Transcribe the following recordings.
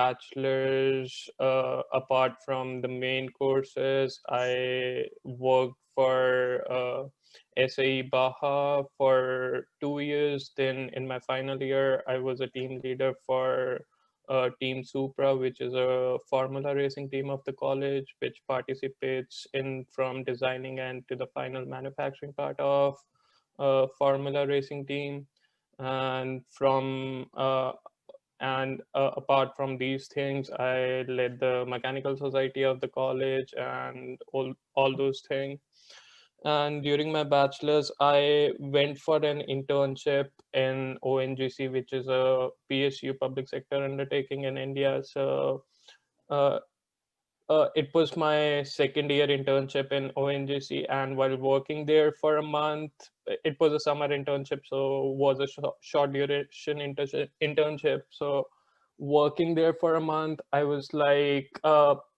bachelor's, apart from the main courses, I worked for SAE Baja for 2 years. Then in my final year, I was a team leader for Team Supra, which is a formula racing team of the college, which participates in from designing and to the final manufacturing part of formula racing team. And apart from these things, I led the mechanical society of the college and all those things. And during my bachelor's, I went for an internship in ONGC, which is a PSU public sector undertaking in India. So uh, it was my second year internship in ONGC, and while working there for a month, it was a summer internship, so was a short duration internship. So working there for a month, I was like,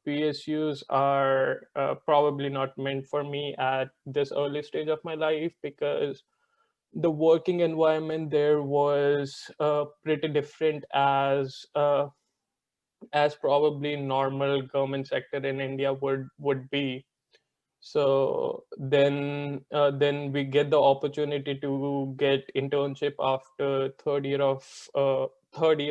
PSUs are probably not meant for me at this early stage of my life, because the working environment there was pretty different as probably normal government sector in India would be. So then we get the opportunity to get internship after third year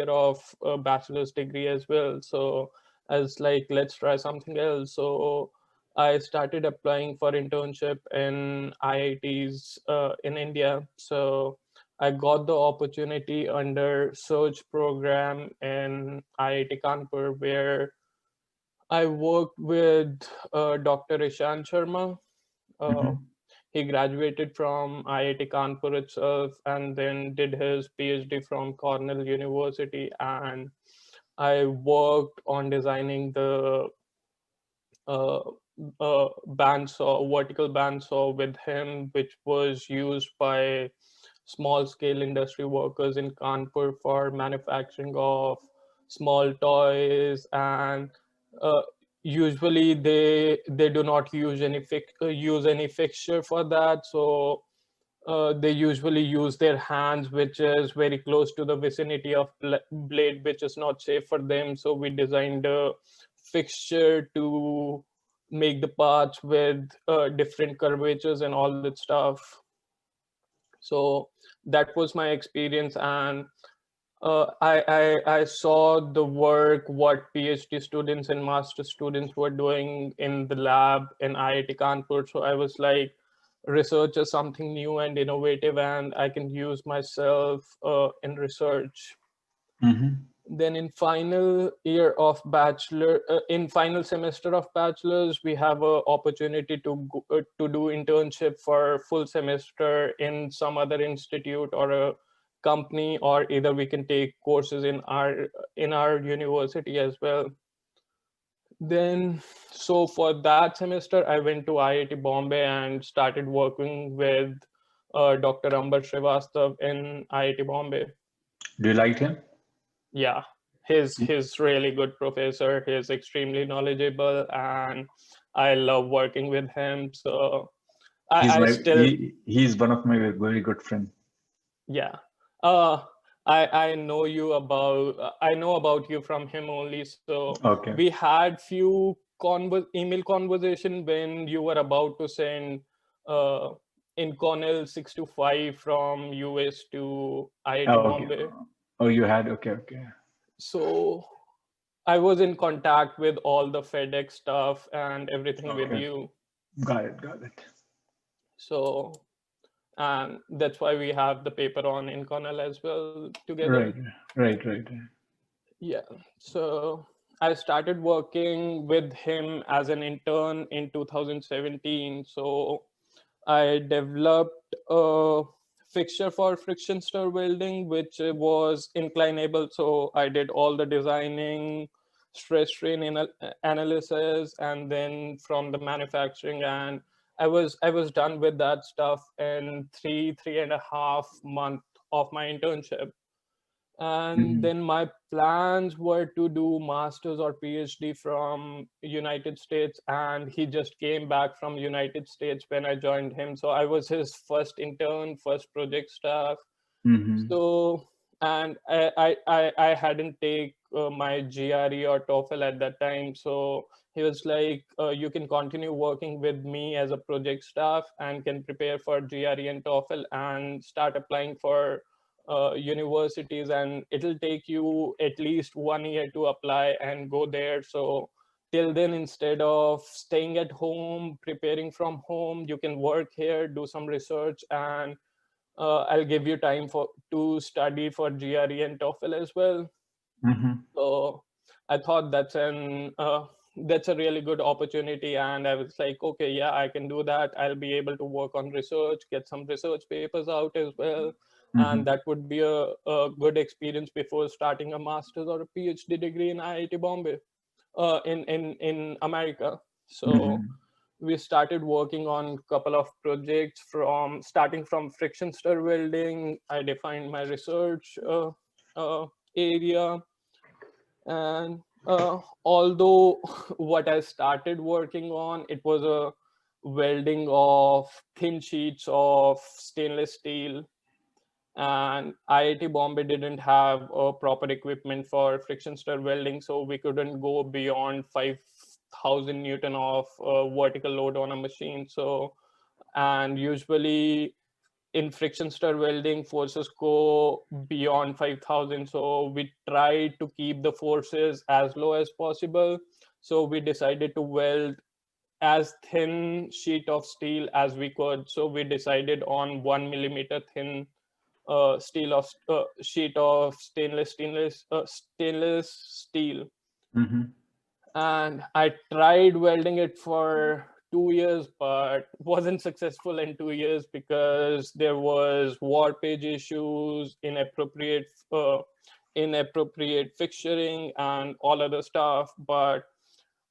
of bachelor's degree as well. So I was like, let's try something else. So I started applying for internship in IITs in India. So I got the opportunity under search program in IIT Kanpur, where I worked with Dr. Ishan Sharma. Uh, Mm-hmm. he graduated from IIT Kanpur itself and then did his PhD from Cornell University. And I worked on designing the uh, bandsaw, vertical bandsaw with him, which was used by small scale industry workers in Kanpur for manufacturing of small toys. And uh, usually they do not use any fixture for that. So they usually use their hands, which is very close to the vicinity of blade, which is not safe for them. So we designed a fixture to make the parts with different curvatures and all that stuff. So that was my experience. And I saw the work what PhD students and master students were doing in the lab in IIT Kanpur. So I was like, research is something new and innovative, and I can use myself in research. Mm-hmm. Then in final year of in final semester of bachelor's, we have a opportunity to do internship for full semester in some other institute or a company, or either we can take courses in our university as well. Then, so for that semester, I went to IIT Bombay and started working with Dr. Amber Srivastav in IIT Bombay. Do you like him? Yeah, he's really good professor. He's extremely knowledgeable, and I love working with him. So He's I my still, he's one of my very good friend. yeah. Uh, I know about you from him only. So Okay. we had few email conversation when you were about to send uh in Cornell 625 from US to IIT Oh, okay. Bombay. Oh, you had okay, okay. So I was in contact with all the FedEx stuff and everything with Okay. you. Got it, got it. So, and that's why we have the paper on in Cornell as well together. Right, right, right, right. Yeah. So I started working with him as an intern in 2017. So I developed a fixture for friction stir welding, which was inclinable. So I did all the designing, stress strain analysis, and then from the manufacturing. And I was done with that stuff in 3.5 months of my internship. And Mm-hmm. then my plans were to do masters or PhD from United States, and he just came back from United States when I joined him. So I was his first intern, first project staff. Mm-hmm. So and I hadn't take my GRE or TOEFL at that time. So he was like, you can continue working with me as a project staff and can prepare for GRE and TOEFL and start applying for universities, and it'll take you at least 1 year to apply and go there. So till then, instead of staying at home preparing from home, you can work here, do some research, and I'll give you time for to study for GRE and TOEFL as well. Mm-hmm. So I thought that's a really good opportunity, and I was like, okay, yeah, I can do that. I'll be able to work on research, get some research papers out as well, Mm-hmm. and that would be a good experience before starting a master's or a PhD degree in IIT Bombay, in America. So Mm-hmm. we started working on a couple of projects from starting from friction stir welding. I defined my research uh, area, and although what I started working on, it was a welding of thin sheets of stainless steel, and IIT Bombay didn't have proper equipment for friction stir welding, so we couldn't go beyond 5,000 Newton of vertical load on a machine. So, and usually in friction stir welding, forces go beyond 5,000. So we tried to keep the forces as low as possible. So we decided to weld as thin sheet of steel as we could. So we decided on 1 millimeter thin steel of sheet of stainless steel, Mm-hmm. and I tried welding it for 2 years, but wasn't successful in 2 years because there was warpage issues, inappropriate fixturing, and all other stuff. But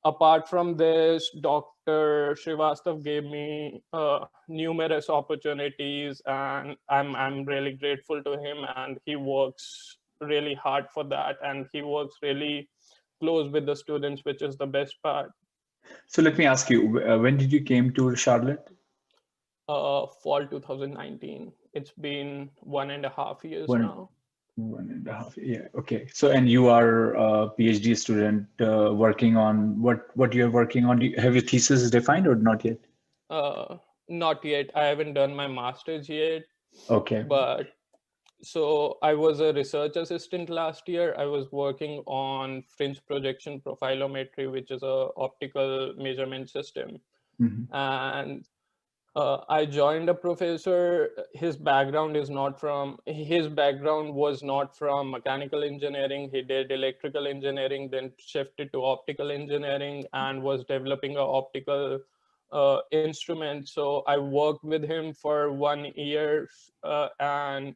apart from this, Dr. Srivastav gave me numerous opportunities, and I'm really grateful to him. And he works really hard for that, and he works really close with the students, which is the best part. So let me ask you, when did you came to Charlotte? Fall 2019. It's been 1.5 years One, now. 1.5. Yeah. Okay. So, and you are a PhD student working on what you're working on. Have your thesis defined or not yet? Uh, Not yet. I haven't done my master's yet, Okay. but so I was a research assistant last year. I was working on fringe projection profilometry, which is a optical measurement system. Mm-hmm. And I joined a professor. His background was not from mechanical engineering. He did electrical engineering, then shifted to optical engineering and was developing a optical instrument. So I worked with him for 1 year, and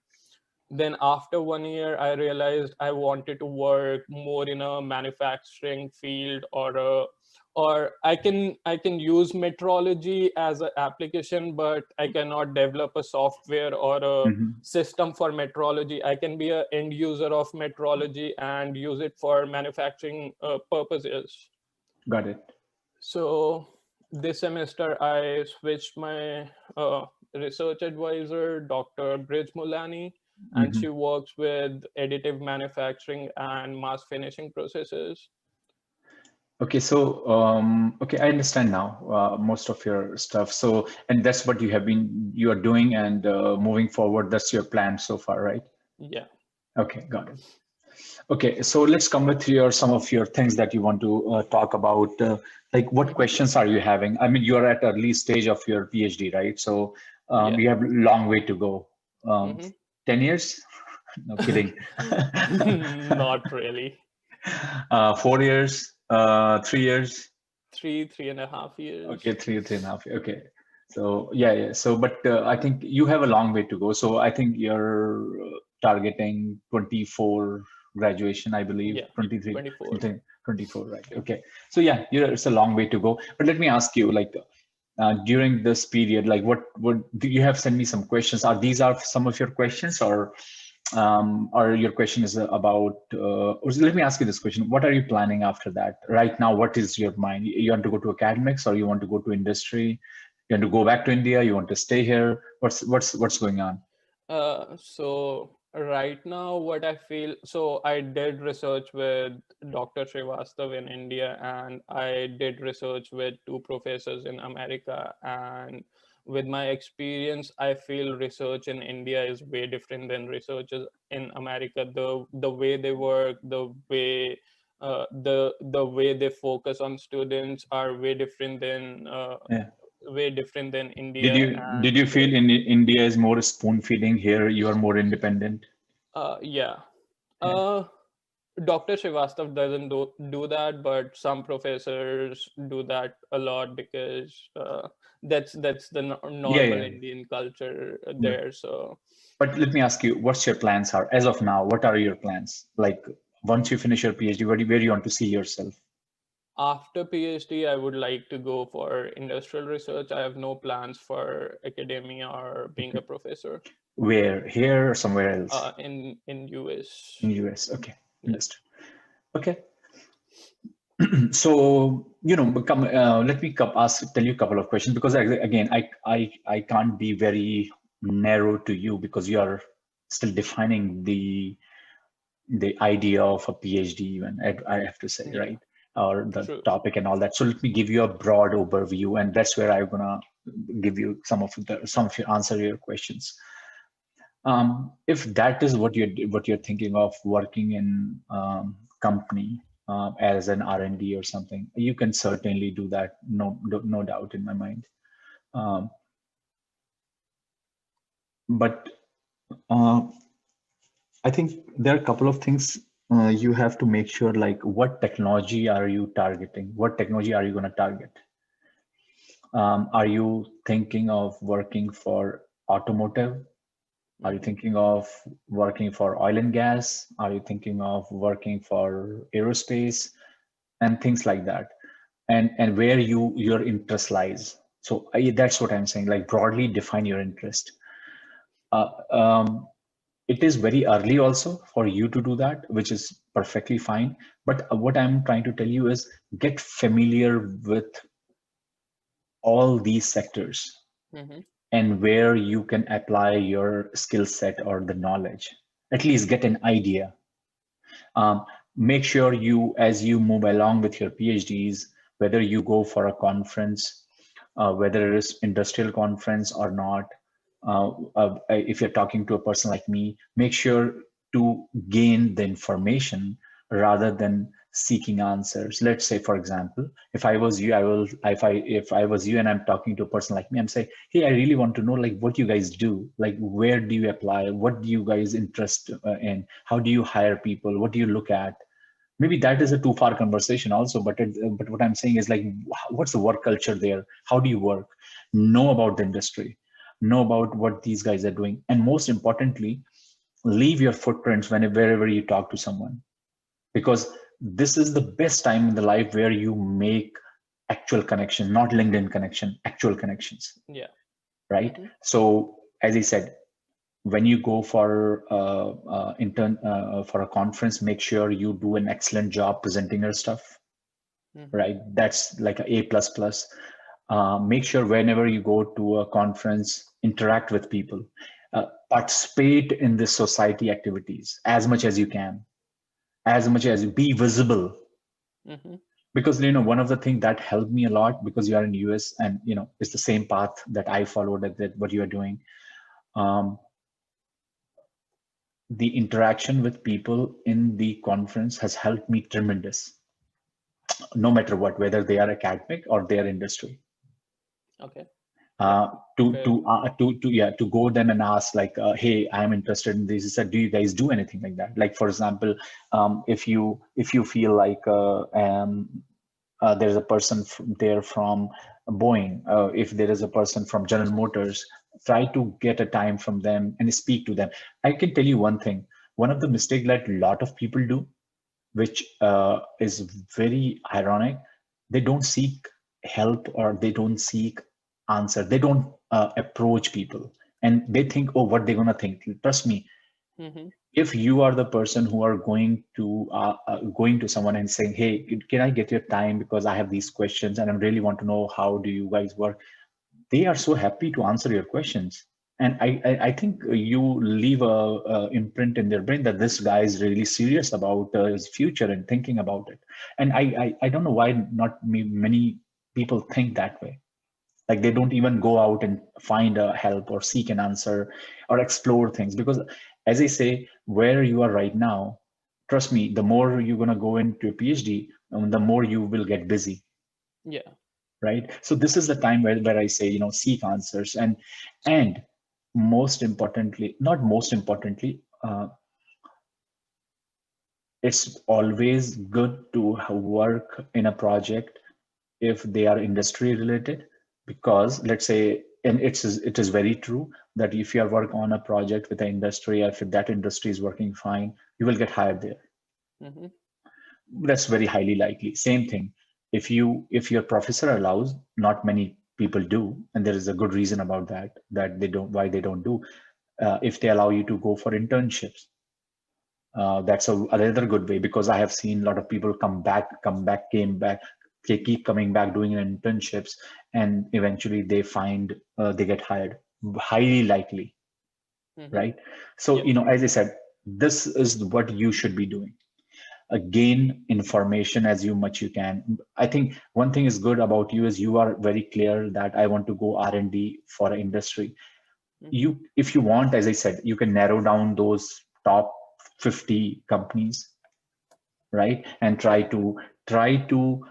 then after 1 year I realized I wanted to work more in a manufacturing field, or I can use metrology as an application, but I cannot develop a software or a Mm-hmm. system for metrology. I can be an end user of metrology and use it for manufacturing purposes. Got it. So this semester I switched my research advisor, Dr. Bridge Mulani, and Mm-hmm. she works with additive manufacturing and mass finishing processes. Okay, so okay, I understand now most of your stuff. So, and that's what you are doing, and moving forward, that's your plan so far, right? Yeah, Okay, got it. Okay, so let's come with your some of your things that you want to talk about. Like, what hmm questions are you having? I mean, you are at early stage of your PhD, right? So yeah. you have a long way to go. Um, hmm 10 years? No kidding. Not really. 4 years? 3 years? 3.5 years. Okay, 3.5. Okay. So yeah, yeah. So, but I think you have a long way to go. So I think you're targeting 24 graduation, I believe, Yeah, 23, 24. something, 24, right? Okay. So yeah, it's a long way to go. But let me ask you, like, during this period, like, what do you have sent me some questions? Are some of your questions, or your question is about, or let me ask you this question. What are you planning after that? Right now, what is your mind? You want to go to academics, or you want to go to industry? You want to go back to India? You want to stay here? What's going on? So Right now, what I feel, so I did research with Dr. Srivastav in India, and I did research with two professors in America. And with my experience, I feel research in India is way different than researchers in America. The way they work, the way they focus on students are Yeah. way different than Did India. you And feel in India is more spoon feeding, here you are more independent? yeah. Yeah. Uh, Dr. Srivastav doesn't do that, but some professors do that a lot because that's the Yeah, normal yeah. Indian culture But there. So let me ask you, what's your plans are as of now? What are your plans? Like once you finish your PhD, where do you want to see yourself? after PhD, I would like to go for industrial research. I have no plans for academia or being Okay. a professor Where? Here or somewhere else? in US. In US. Okay. Yeah. Understood. Okay. So come, let me tell you a couple of questions, because again I can't be very narrow to you because you are still defining the idea of a PhD, even I have to say, Yeah. right? Or the True. topic and all that. So let me give you a broad overview, and that's where I'm gonna give you some of your answer your questions. If that is what you're thinking of, working in company as an R&D or something, you can certainly do that. No doubt in my mind. Um, but uh, I think there are a couple of things you have to make sure, like what technology are you targeting? What technology are you going to target? Are you thinking of working for automotive? Are you Hmm. thinking of working for oil and gas? Are you thinking of working for aerospace and things like that? And where your interest lies. So that's what I'm saying. Like broadly define your interest. Uh, um, it is very early also for you to do that, which is perfectly fine. But what I'm trying to tell you is get familiar with all these sectors Hmm. and where you can apply your skill set or the knowledge. At least get an idea. Um, Make sure you, as you move along with your PhDs, whether you go for a conference, whether it is industrial conference or not, if you're talking to a person like me, make sure to gain the information rather than seeking answers. Let's say, for example, if I was you, if I was you and I'm talking to a person like me, I'm saying, hey, I really want to know like what you guys do, like where do you apply, what do you guys interest in, how do you hire people, what do you look at. Maybe that is a too far conversation also, but what I'm saying is like, what's the work culture there, how do you work, know about the industry, know about what these guys are doing, and most importantly, leave your footprints wherever you talk to someone, because this is the best time in the life where you make actual connection, not LinkedIn connection, actual connections, Yeah. right? Hmm. So as I said, when you go for intern for a conference, make sure you do an excellent job presenting your stuff, Hmm. right? That's like a plus plus. Make sure whenever you go to a conference, interact with people, participate in the society activities as much as you can, as much as be visible. Hmm. Because one of the things that helped me a lot, because you are in US and it's the same path that I followed, that what you are doing. um, the interaction with people in the conference has helped me tremendous, no matter what, whether they are academic or they are industry. Okay. Yeah. uh, to Fair to enough. to yeah, to go them and ask like, hey, I am interested in this. Is that, do you guys do anything like that? Like for example, if you feel like there's a person there from Boeing, if there is a person from General Motors, try to get a time from them and speak to them. I can tell you one thing. One of the mistakes that a lot of people do, which is very ironic, they don't seek help or they don't seek answer. They don't approach people, and they think, oh, what they're gonna think. Trust me, Hmm. if you are the person who are going to someone and saying, hey, can I get your time because I have these questions and I really want to know how do you guys work, they are so happy to answer your questions. And I think you leave a imprint in their brain that this guy is really serious about his future and thinking about it. And I don't know why not many people think that way. Like they don't even go out and find a help or seek an answer or explore things, because as I say, where you are right now, trust me, the more you're going to go into a PhD, the more you will get busy, Yeah. right? So this is the time where I say, seek answers. And most importantly, not most importantly, it's always good to work in a project if they are industry related, because let's say, and it is very true that if you are work on a project with an industry, if that industry is working fine, you will get hired there. Mm-hmm. That's very highly likely. Same thing, if your professor allows, not many people do, and there is a good reason about that they don't, why they don't do. If they allow you to go for internships, that's another good way, because I have seen a lot of people came back, they keep coming back doing internships, and eventually they find they get hired, highly likely, Mm-hmm. right? So, Yeah. as I said, this is what you should be doing. Gain information as you much you can. I think one thing is good about you is you are very clear that I want to go R&D for an industry. Mm-hmm. You, if you want, as I said, you can narrow down those top 50 companies, right? And Yeah. try to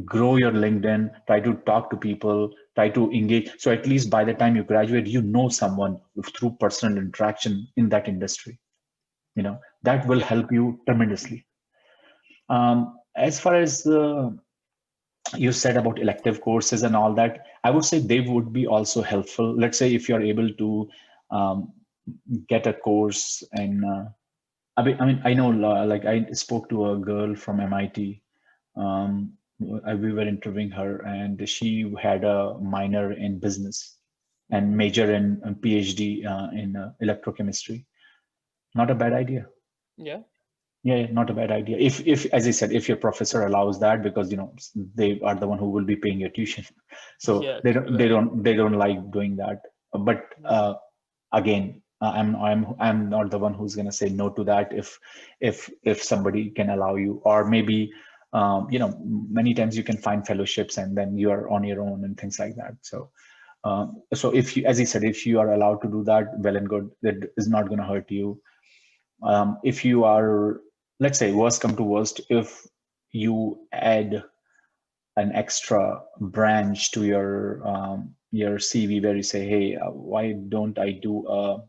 grow your LinkedIn, try to talk to people, try to engage. So at least by the time you graduate, you know someone through personal interaction in that industry. That will Yeah. help you tremendously. As far as you said about elective courses and all that, I would say they would be also helpful. Let's say if you're able to um, get a course in I mean, I know, like I spoke to a girl from MIT. Um, we were interviewing her, and she had a minor in business and Mm-hmm. major in PhD in electrochemistry. Not a bad idea. Yeah. Yeah, yeah, not a bad idea. If, as I said, if your professor allows that, because they are the one who will be paying your tuition, so Yeah. they don't they Right. don't they don't like doing that. But again, I'm not the one who's gonna say no to that. If somebody can allow you, or maybe many times you can find fellowships and then you are on your own and things like that. So if you, as I said, if you are allowed to do that, well and good. That is not gonna hurt you. If you are, let's say, worst come to worst, if you add an extra branch to your CV where you say, hey, why don't I do a,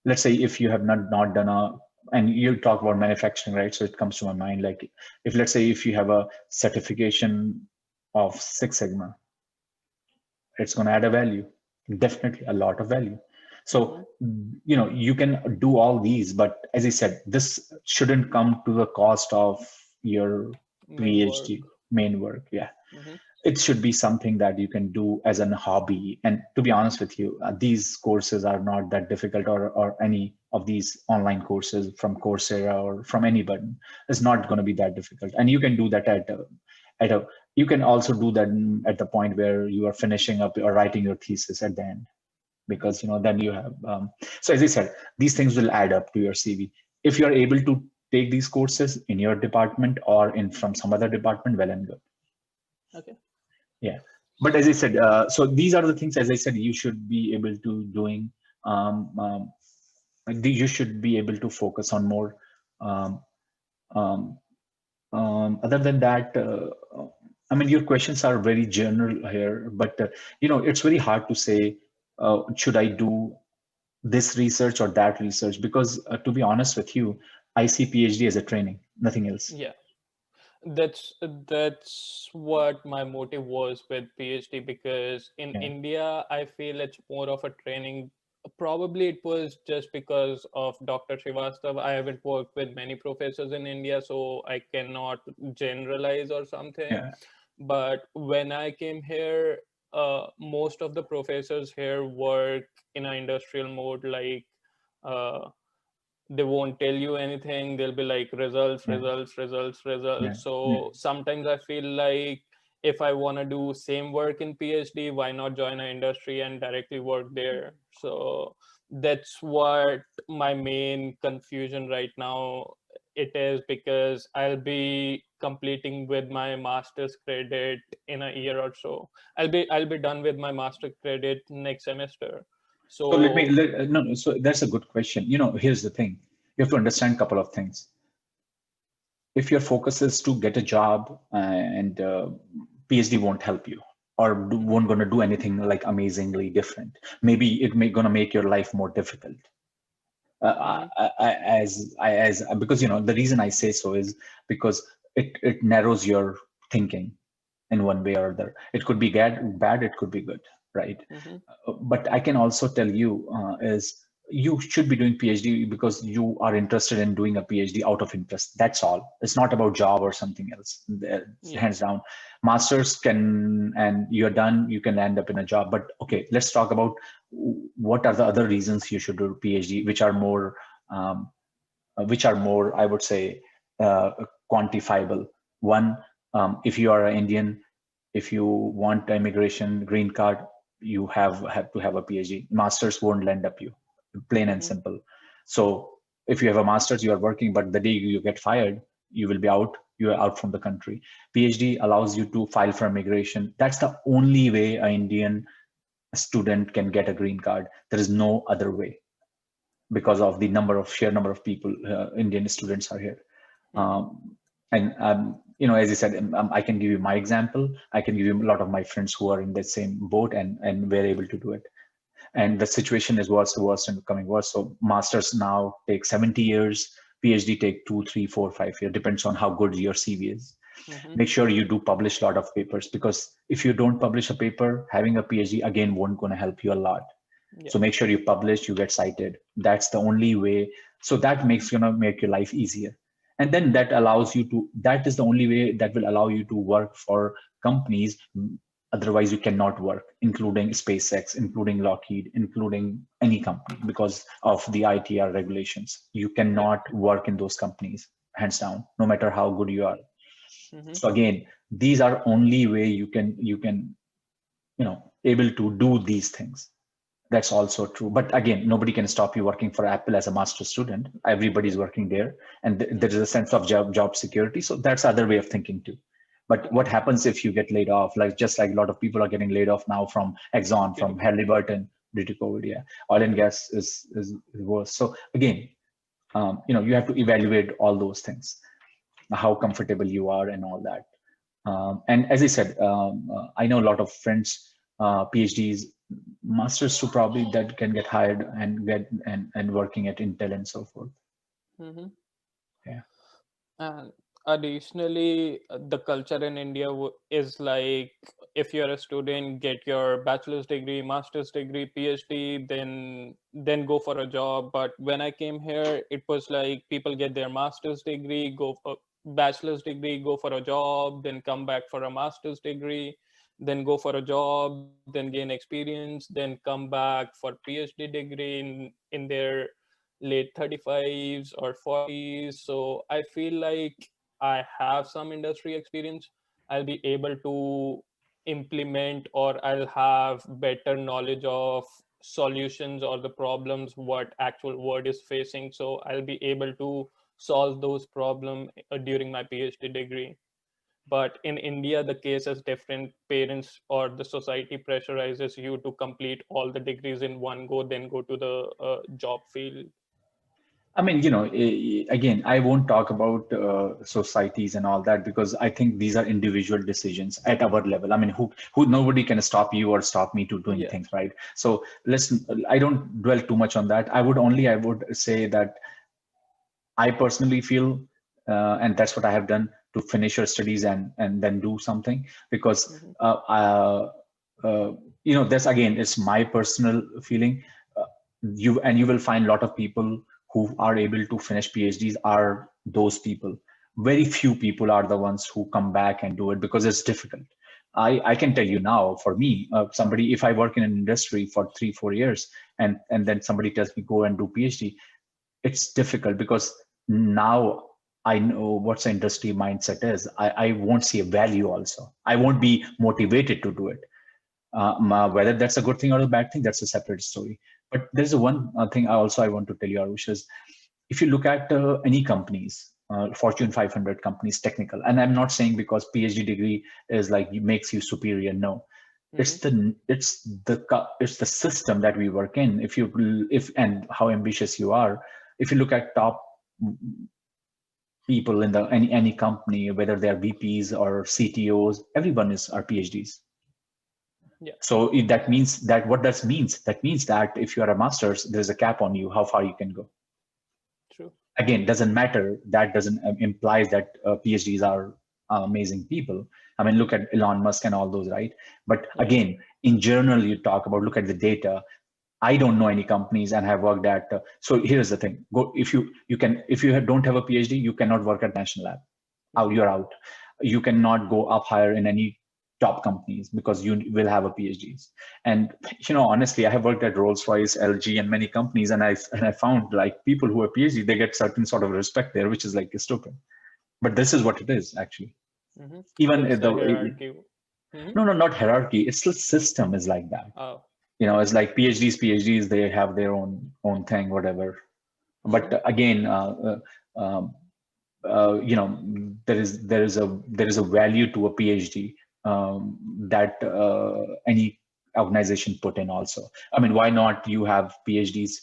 let's say if you have not done a, and you talk about manufacturing, right? So it comes to my mind, like if, let's say, if you have a certification of Six Sigma, it's going to add a value, definitely a lot of value. So Mm-hmm. you can do all these, but as I said, this shouldn't come to the cost of your Main work. PhD main work. Yeah, Mm-hmm. it should be something that you can do as an hobby. And to be honest with you, these courses are not that difficult, or any of these online courses from Coursera or from anybody is not going to be that difficult. And you can do that at a you can also do that at the point where you are finishing up or writing your thesis at the end, Mm-hmm. because then you have so as I said, these things will add up to your CV. If you're able to take these courses in your department or in from some other department, well and good. Okay. Yeah, but as I said, so these are the things, as I said, you should be able to doing. Um, um, you should be able to focus on more. Um, um, Other than that, I mean, your questions are very general here, but it's very hard to say. Should I do this research or that research? Because to be honest with you, I see PhD as a training, nothing else. Yeah. That's what my motive was with PhD, because in Yeah, India I feel it's more of a training. Probably it was just because of Dr. Srivastav. I haven't worked with many professors in India, so I cannot generalize or something. yeah, But when I came here, most of the professors here work in an industrial mode, like uh, they won't tell you anything. They'll be like results, yeah, results, results, yeah, results. yeah, So sometimes I feel like if I want to do same work in PhD, why not join an industry and directly work there? So that's what my main confusion right now it is, because I'll be completing with my master's credit in a year or so. I'll be done with my master credit next semester. So let me So no, no, so that's a good question. You know, here's the thing. You have to understand a couple of things. If your focus is to get a job and PhD won't help you or won't gonna do anything like amazingly different. Maybe it may gonna make your life more difficult. mhm, As because you know the reason I say so is because it narrows your thinking in one way or other. It could be bad, it could be good, right? mhm, But I can also tell you is you should be doing PhD because you are interested in doing a PhD out of interest. That's all. It's not about job or something else. yeah, Hands down, masters can and you're done. You can end up in a job. But okay, let's talk about what are the other reasons you should do PhD, um, which are more, I would say, uh, quantifiable. One, if you are an Indian, if you want immigration green card, you have to have a PhD. Masters won't lend up you, plain and mhm, simple. So if you have a master's, you are working, but the day you get fired, you will be out. You are out from the country. PhD allows you to file for immigration. That's the only way an Indian student can get a green card. There is no other way because of the sheer number of people Indian students are here. mhm, And you know, as I said, I can give you my example. I can give you a lot of my friends who are in the same boat and were able to do it. And the situation is worse to worse and becoming worse. So masters now take 70 years. PhD take 2, 3, 4, 5 years. Depends on how good your CV is. mhm, Make sure you do publish a lot of papers because if you don't publish a paper, having a PhD again won't going to help you a lot. yeah, So make sure you publish, you get cited. That's the only way. So that makes gonna make your life easier. And then that allows you to, that is the only way that will allow you to work for companies. Otherwise, you cannot work, including SpaceX, including Lockheed, including any company because of the ITR regulations. You yeah, cannot work in those companies, hands down, no matter how good you are. mhm, So again, these are only way you can able to do these things. That's also true. But again, nobody can stop you working for Apple as a master student. yeah, Everybody's working there, and there is mhm, a sense of job security. So that's other way of thinking too. But what okay, happens if you get laid off? Like just like a lot of people are getting laid off now from Exxon, due to from COVID. Halliburton due to COVID. Yeah, oil and Mhm, gas is worse. So again, you have to evaluate all those things, how comfortable you are, and all that. And as I said, I know a lot of friends, PhDs, masters too, probably that can get hired and get and working at Intel and so forth. mhm. Yeah. And additionally, the culture in India is like, if you're a student, get your bachelor's degree, master's degree, PhD, then go for a job. But when I came here, it was like people get their master's degree, go for bachelor's degree, go for a job, then come back for a master's degree, then go for a job, then gain experience, then come back for PhD degree in their late 35s or 40s. So I feel like I have some industry experience. I'll be able to implement, or I'll have better knowledge of solutions or the problems what actual world is facing. So I'll be able to solve those problems during my PhD degree. But in India, the case is different. Parents or the society pressurizes you to complete all the degrees in one go, then go to the job field. I mean, again, I won't talk about societies and all that because I think these are individual decisions at our level. I mean, who nobody can stop you or stop me to doing Yeah. things, right? So listen, I don't dwell too much on that. I would say that I personally feel, and that's what I have done to finish your studies and then do something because Mhm. uh, that's again it's my personal feeling. You will find a lot of people who are able to finish PhDs are those people. Very few people are the ones who come back and do it because it's difficult. I can tell you now, for me, somebody, if I work in an industry for 3, 4 years and then somebody tells me go and do PhD, it's difficult because now I know what's the industry mindset is. I won't see a value also. I won't be motivated to do it. Whether that's a good thing or a bad thing, that's a separate story. But there's a one thing I want to tell you, Arush, is if you look at any companies, Fortune 500 companies, technical, and I'm not saying because PhD degree is like makes you superior. No, Mm-hmm. it's the system that we work in. If and how ambitious you are, if you look at top people in the any company, whether they're VPs or CTOs, everyone is are PhDs. Yeah. So that means that what that means? That means that if you are a master's, there's a cap on you how far you can go. True. Again, doesn't matter. That doesn't implies that PhDs are amazing people. I mean, look at Elon Musk and all those, right? But Yeah. again, in general, you talk about look at the data. I don't know any companies and have worked at. So here's the thing: go if you don't have a PhD, you cannot work at national lab. Out, Mm-hmm. you're out. You cannot go up higher in any top companies because you will have a PhDs. And honestly, I have worked at Rolls-Royce, LG, and many companies, and I found like people who are PhD, they get certain sort of respect there, which is like stupid. But this is what it is actually. Mm-hmm. Even It's the a hierarchy. Mm-hmm. no, not hierarchy. It's the system is like that. Oh. It's like PhDs, they have their own thing, whatever. Mm-hmm. But again, there is a value to a PhD that any organization put in also. I mean, why not you have PhDs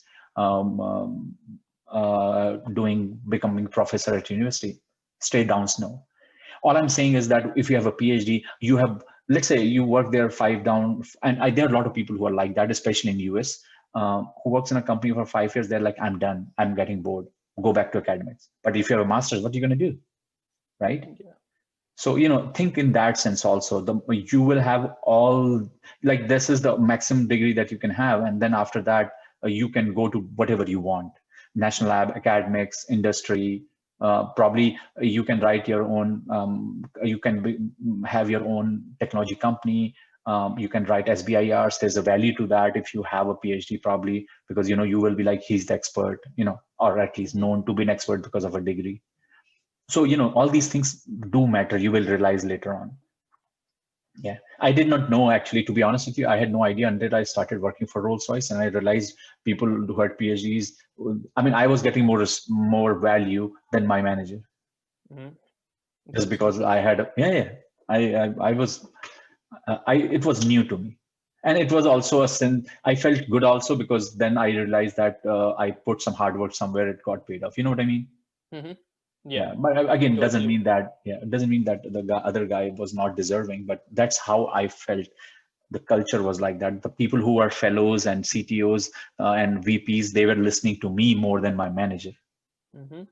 doing becoming professor at university straight down snow. All I'm saying is that if you have a PhD, you have, let's say you work there 5 down, and there are a lot of people who are like that, especially in US, who works in a company for 5 years. They're like, I'm done, I'm getting bored, go back to academics. But if you have a master's, what are you going to do, right? Yeah. So think in that sense also. You will have all, like, this is the maximum degree that you can have, and then after that you can go to whatever you want: national lab, academics, industry. Probably you can write your own. You can have your own technology company. You can write SBIRs. There's a value to that if you have a PhD, probably, because you will be like, he's the expert, or at least Mm-hmm. known to be an expert because of a degree. So all these things do matter. You will realize later on. Yeah, I did not know, actually, to be honest with you. I had no idea until I started working for Rolls-Royce, and I realized people who had PhDs. I mean, I was getting more value than my manager, Mm-hmm. just That's because true. I had yeah. I was I it was new to me, and it was also a sin. I felt good also because then I realized that I put some hard work somewhere. It got paid off. You know what I mean? Mm-hmm. Yeah. Yeah, but again, doesn't Totally. mean that it doesn't mean that the other guy was not deserving. But that's how I felt. The culture was like that. The people who are fellows and CTOs and VPs, they were listening to me more than my manager. Mm-hmm.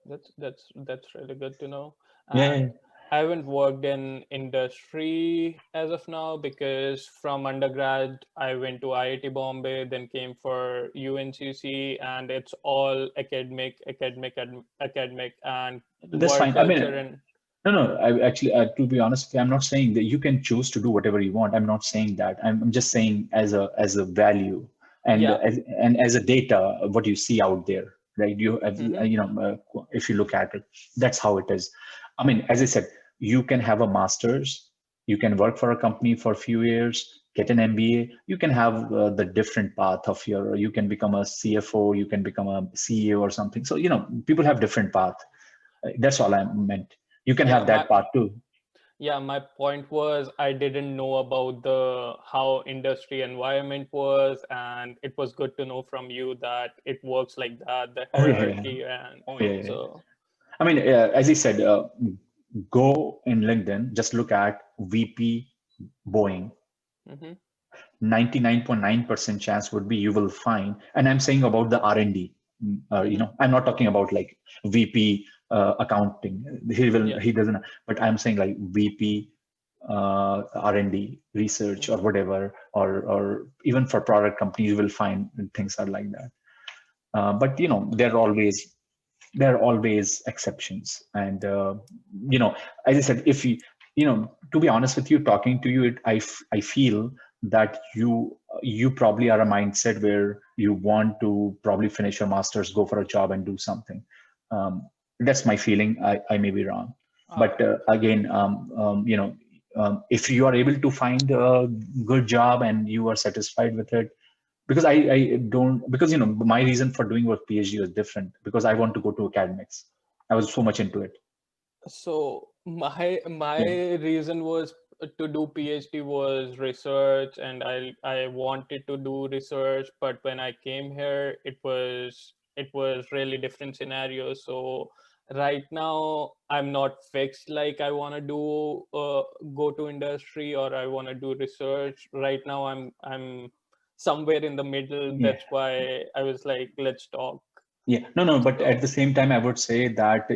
That's really good to know. Yeah. And I haven't worked in industry as of now because from undergrad I went to IIT Bombay, then came for UNCC, and it's all academic, and That's work fine. I culture mean, and no. I actually, to be honest, I'm not saying that you can choose to do whatever you want. I'm not saying that. I'm just saying as a value and yeah. as a data, what you see out there, right? Mm-hmm. If you look at it, that's how it is. I mean, as I said, you can have a master's, you can work for a company for a few years, get an MBA. You can have the different path of you can become a CFO, you can become a CEO or something. So people have different path. That's all I meant. You can Yeah, have that part too. my point was I didn't know about the how industry environment was, and it was good to know from you that it works like that, the Oh yeah, yeah. hierarchy. And Oh yeah, yeah. so I mean, as I said, go in LinkedIn, just look at VP Boeing. mm-hmm. 99.9% chance would be you will find, and I'm saying about the R&D. Mm-hmm. I'm not talking about like VP accounting. Yeah. He doesn't. But I'm saying like VP R&D research or Mm-hmm. whatever, or even for product companies, you will find things are like that. But there are always exceptions, and as I said, if to be honest with you, talking to you, I feel that you probably are a mindset where you want to probably finish your masters, go for a job, and do something. That's my feeling. I may be wrong, but Ah, again, if you are able to find a good job and you are satisfied with it, because I don't, because my reason for doing what PhD was different, because I want to go to academics. I was so much into it. so my Yeah, reason was to do PhD was research, and I wanted to do research, but when I came here, it was really different scenario. So right now I'm not fixed like I want to do go to industry or I want to do research. Right now I'm somewhere in the middle. yeah, That's why I was like, let's talk. yeah. No, no, but at the So same time, I would say that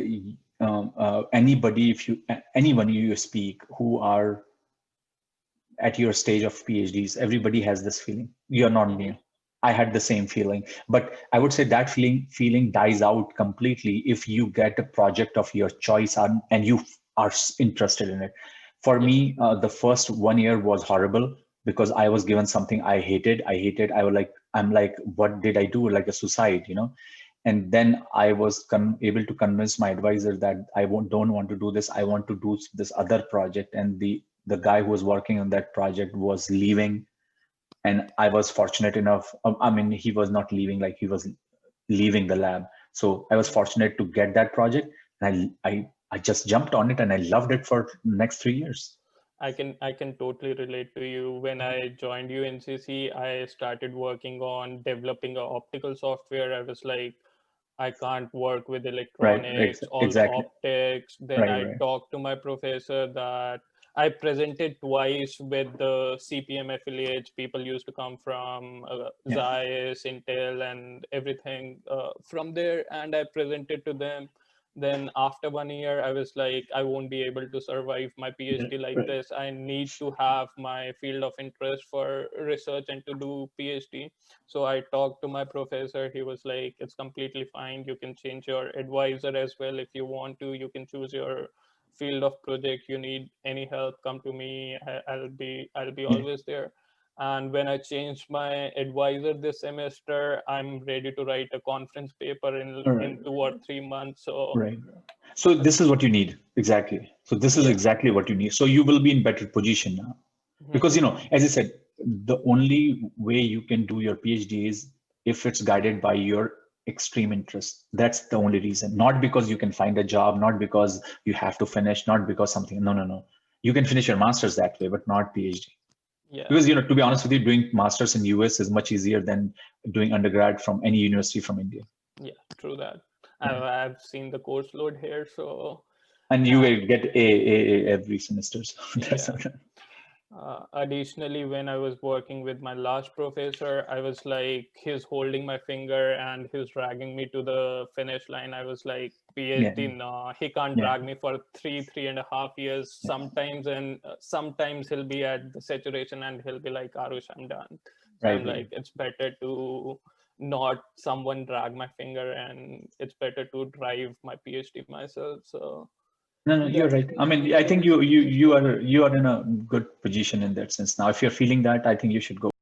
anybody, if you anyone you speak who are at your stage of PhDs, everybody has this feeling. You're not mhm, new. I had the same feeling, but I would say that feeling dies out completely if you get a project of your choice and you are interested in it. For yeah, me, the first 1 year was horrible because I was given something I hated. I hated. I'm like, what did I do? Like a suicide. And then I was able to convince my advisor that don't want to do this. I want to do this other project. And the guy who was working on that project was leaving, and I was fortunate enough. I mean, he was not leaving, like he was leaving the lab. So I was mhm. fortunate to get that project, and I just jumped on it, and I loved it for next 3 years. I can totally relate to you. When I joined UNCC, I started working on developing a optical software. I was like, I can't work with Right, electronics, all the exactly. optics. Then Right, I right. talked to my professor that I presented twice with the CPM affiliates. People used to come from Yeah, Zeiss, Intel, and everything from there, and I presented to them. Then after 1 year, I was like, I won't be able to survive my PhD like right. this. I need to have my field of interest for research and to do PhD. So I talked to my professor. He was like, it's completely fine. You can change your advisor as well if you want to. You can choose your field of project. You need any help, come to me. I'll be Yeah, always there. And when I changed my advisor this semester, I'm ready to write a conference paper in all right, in 2 or 3 months. So right. So this is what you need exactly. So this is yeah. exactly what you need. So you will be in better position now. Because Hmm. as I said, the only way you can do your PhD is if it's guided by your extreme interest. That's the only reason. Not because you can find a job, not because you have to finish, not because something. No, no, no. You can finish your masters that way, but not PhD. Yeah. Because to be honest with you, doing masters in US is much easier than doing undergrad from any university from India. Yeah. True that. I've, Right. I've seen the course load here. So And you uh, will get A every semester. So that's yeah. not. Additionally, when I was working with my last professor, I was like, he's holding my finger and he's dragging me to the finish line. I was like, Yeah, PhD, no, he can't yeah, drag me for 3.5 years. yeah. Sometimes he'll be at the saturation and he'll be like, Arush, I'm done. So Right, I'm right. like, it's better to not someone drag my finger, and it's better to drive my PhD myself. So No, no, you're right. I mean, I think that's the reason. you are in a good position in that sense now. If you're feeling that, I think you should go.